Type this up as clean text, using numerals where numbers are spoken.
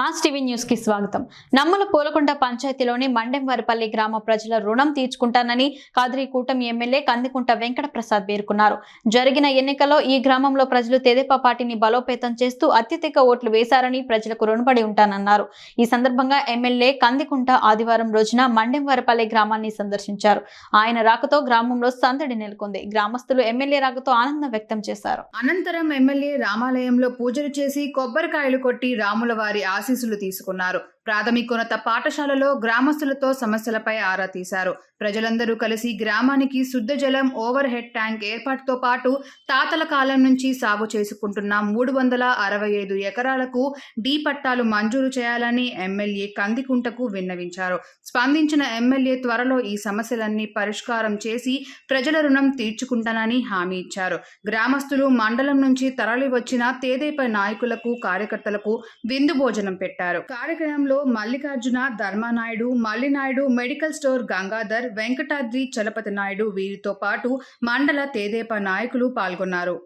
Mass TV news కి స్వాగతం. నమ్మల పోలకొండ పంచాయతీలోని మండెంవారిపల్లి గ్రామ ప్రజల రుణం తీర్చుకుంటానని కాద్రి కూటమి ఎమ్మెల్యే కందికుంట వెంకట ప్రసాద్ పేర్కొన్నారు. జరిగిన ఎన్నికల్లో ఈ గ్రామంలో ప్రజలు తెదేపా పార్టీని బలోపేతం చేస్తూ అత్యధిక ఓట్లు వేశారని ప్రజలకు రుణపడి ఉంటానన్నారు. ఈ సందర్భంగా ఎమ్మెల్యే కందికుంట ఆదివారం రోజున మండెంవారిపల్లి గ్రామాన్ని సందర్శించారు. ఆయన రాకతో గ్రామంలో సందడి నెలకొంది. గ్రామస్తులు ఎమ్మెల్యే రాకతో ఆనందం వ్యక్తం చేశారు. అనంతరం ఎమ్మెల్యే రామాలయంలో పూజలు చేసి కొబ్బరికాయలు కొట్టి రాములవారి ఆశీస్సులు తీసుకున్నారు. ప్రాథమికోన్నత పాఠశాలలో గ్రామస్తులతో సమస్యలపై ఆరా తీశారు. ప్రజలందరూ కలిసి గ్రామానికి శుద్ధ జలం ఓవర్ హెడ్ ట్యాంక్ ఏర్పాటుతో పాటు తాతల కాలం నుంచి సాగు చేసుకుంటున్న 365 ఎకరాలకు డి పట్టాలు మంజూరు చేయాలని ఎమ్మెల్యే కందికుంటకు విన్నవించారు. స్పందించిన ఎమ్మెల్యే త్వరలో ఈ సమస్యలన్నీ పరిష్కారం చేసి ప్రజల రుణం తీర్చుకుంటానని హామీ ఇచ్చారు. గ్రామస్తులు మండలం నుంచి తరలి వచ్చిన తెదేపా నాయకులకు కార్యకర్తలకు విందు భోజనం పెట్టారు. కార్యక్రమంలో మల్లికార్జున, ధర్మానాయుడు, మల్లినాయుడు, మెడికల్ స్టోర్ గంగాధర్, వెంకటాద్రి, చలపతి నాయుడు వీరితో పాటు మండల తెదేపా నాయకులు పాల్గొన్నారు.